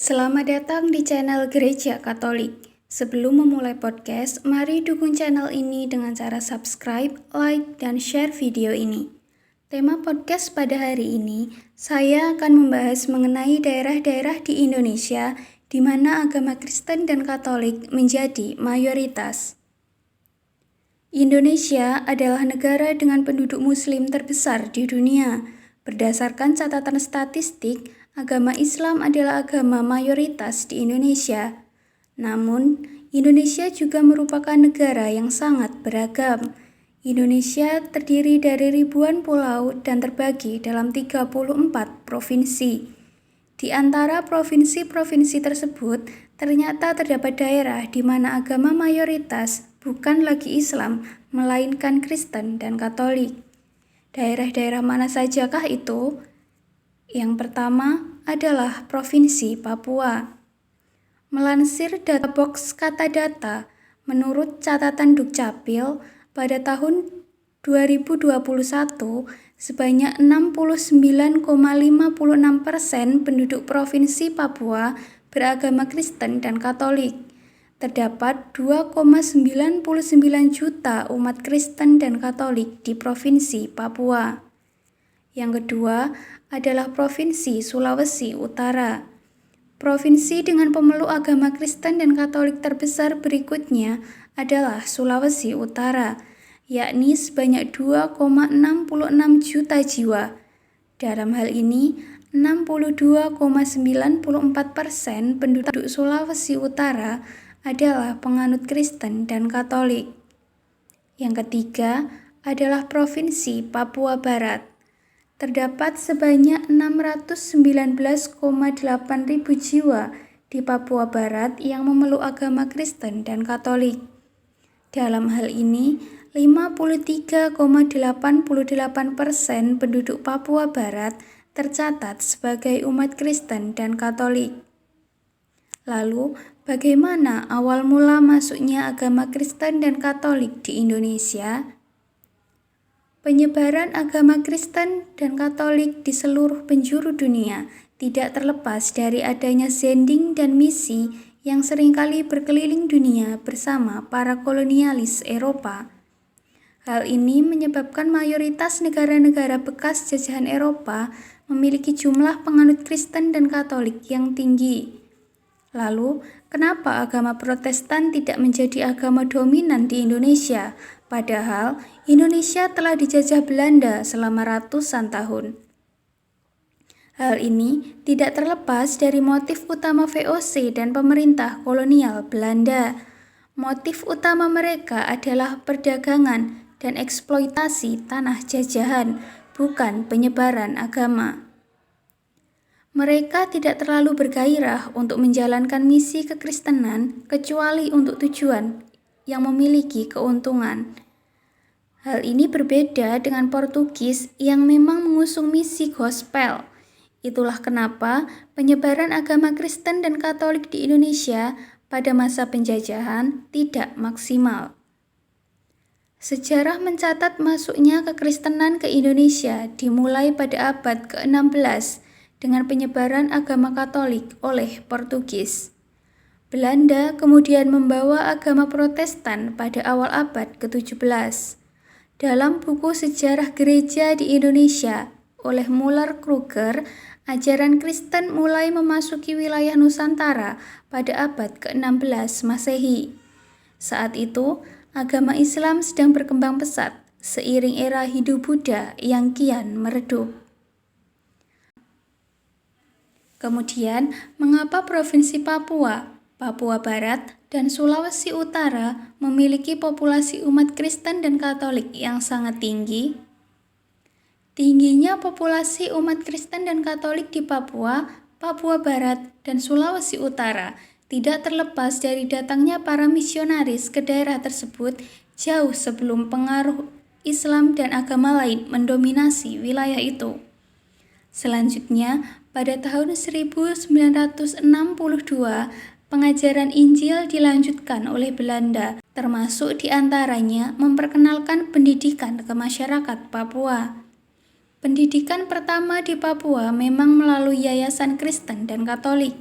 Selamat datang di channel Gereja Katolik. Sebelum memulai podcast, mari dukung channel ini dengan cara subscribe, like, dan share video ini. Tema podcast pada hari ini, saya akan membahas mengenai daerah-daerah di Indonesia di mana agama Kristen dan Katolik menjadi mayoritas. Indonesia adalah negara dengan penduduk Muslim terbesar di dunia. Berdasarkan catatan statistik, agama Islam adalah agama mayoritas di Indonesia. Namun, Indonesia juga merupakan negara yang sangat beragam. Indonesia terdiri dari ribuan pulau dan terbagi dalam 34 provinsi. Di antara provinsi-provinsi tersebut, ternyata terdapat daerah di mana agama mayoritas bukan lagi Islam, melainkan Kristen dan Katolik. Daerah-daerah mana sajakah itu? Yang pertama adalah Provinsi Papua. Melansir data box Kata Data, menurut catatan Dukcapil, pada tahun 2021, sebanyak 69,56% penduduk Provinsi Papua beragama Kristen dan Katolik. Terdapat 2,99 juta umat Kristen dan Katolik di Provinsi Papua. Yang kedua adalah Provinsi Sulawesi Utara. Provinsi dengan pemeluk agama Kristen dan Katolik terbesar berikutnya adalah Sulawesi Utara, yakni sebanyak 2,66 juta jiwa. Dalam hal ini, 62,94% penduduk Sulawesi Utara adalah penganut Kristen dan Katolik. Yang ketiga adalah Provinsi Papua Barat. Terdapat sebanyak 619,8 ribu jiwa di Papua Barat yang memeluk agama Kristen dan Katolik. Dalam hal ini, 53,88% penduduk Papua Barat tercatat sebagai umat Kristen dan Katolik. Lalu, bagaimana awal mula masuknya agama Kristen dan Katolik di Indonesia? Penyebaran agama Kristen dan Katolik di seluruh penjuru dunia tidak terlepas dari adanya sending dan misi yang seringkali berkeliling dunia bersama para kolonialis Eropa. Hal ini menyebabkan mayoritas negara-negara bekas jajahan Eropa memiliki jumlah penganut Kristen dan Katolik yang tinggi. Lalu, kenapa agama Protestan tidak menjadi agama dominan di Indonesia? Padahal Indonesia telah dijajah Belanda selama ratusan tahun. Hal ini tidak terlepas dari motif utama VOC dan pemerintah kolonial Belanda. Motif utama mereka adalah perdagangan dan eksploitasi tanah jajahan, bukan penyebaran agama. Mereka tidak terlalu bergairah untuk menjalankan misi kekristenan kecuali untuk tujuan yang memiliki keuntungan. Hal ini berbeda dengan Portugis yang memang mengusung misi gospel. Itulah kenapa penyebaran agama Kristen dan Katolik di Indonesia pada masa penjajahan tidak maksimal. Sejarah mencatat masuknya kekristenan ke Indonesia dimulai pada abad ke-16 dengan penyebaran agama Katolik oleh Portugis. Belanda kemudian membawa agama Protestan pada awal abad ke-17. Dalam buku Sejarah Gereja di Indonesia oleh Müller-Kruger, ajaran Kristen mulai memasuki wilayah Nusantara pada abad ke-16 Masehi. Saat itu, agama Islam sedang berkembang pesat seiring era Hindu-Buddha yang kian meredup. Kemudian, mengapa Provinsi Papua, Papua Barat, dan Sulawesi Utara memiliki populasi umat Kristen dan Katolik yang sangat tinggi? Tingginya populasi umat Kristen dan Katolik di Papua, Papua Barat, dan Sulawesi Utara tidak terlepas dari datangnya para misionaris ke daerah tersebut jauh sebelum pengaruh Islam dan agama lain mendominasi wilayah itu. Selanjutnya, pada tahun 1962, pengajaran Injil dilanjutkan oleh Belanda, termasuk diantaranya memperkenalkan pendidikan ke masyarakat Papua. Pendidikan pertama di Papua memang melalui yayasan Kristen dan Katolik.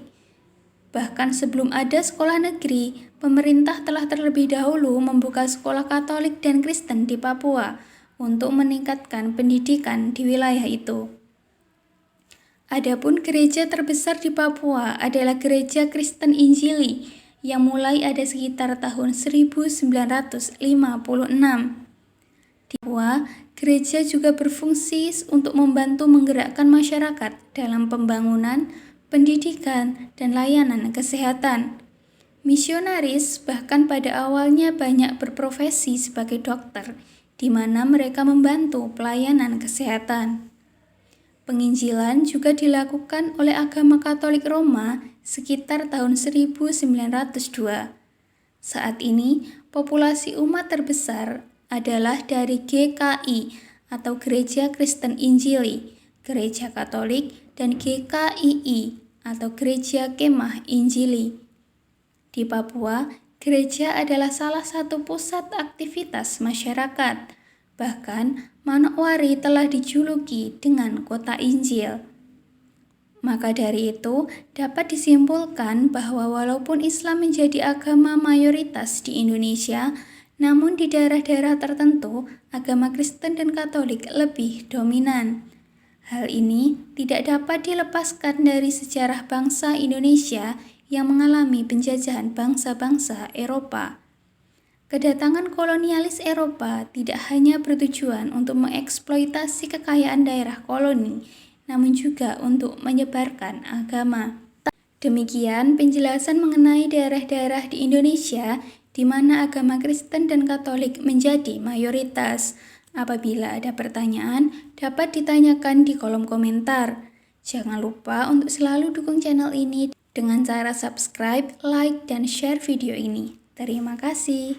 Bahkan sebelum ada sekolah negeri, pemerintah telah terlebih dahulu membuka sekolah Katolik dan Kristen di Papua untuk meningkatkan pendidikan di wilayah itu. Adapun gereja terbesar di Papua adalah Gereja Kristen Injili yang mulai ada sekitar tahun 1956. Di Papua, gereja juga berfungsi untuk membantu menggerakkan masyarakat dalam pembangunan, pendidikan, dan layanan kesehatan. Misionaris bahkan pada awalnya banyak berprofesi sebagai dokter, di mana mereka membantu pelayanan kesehatan. Penginjilan juga dilakukan oleh agama Katolik Roma sekitar tahun 1902. Saat ini, populasi umat terbesar adalah dari GKI atau Gereja Kristen Injili, Gereja Katolik, dan GKII atau Gereja Kemah Injili. Di Papua, gereja adalah salah satu pusat aktivitas masyarakat. Bahkan, Manokwari telah dijuluki dengan kota Injil. Maka dari itu, dapat disimpulkan bahwa walaupun Islam menjadi agama mayoritas di Indonesia, namun di daerah-daerah tertentu, agama Kristen dan Katolik lebih dominan. Hal ini tidak dapat dilepaskan dari sejarah bangsa Indonesia yang mengalami penjajahan bangsa-bangsa Eropa. Kedatangan kolonialis Eropa tidak hanya bertujuan untuk mengeksploitasi kekayaan daerah koloni, namun juga untuk menyebarkan agama. Demikian penjelasan mengenai daerah-daerah di Indonesia di mana agama Kristen dan Katolik menjadi mayoritas. Apabila ada pertanyaan, dapat ditanyakan di kolom komentar. Jangan lupa untuk selalu dukung channel ini dengan cara subscribe, like, dan share video ini. Terima kasih.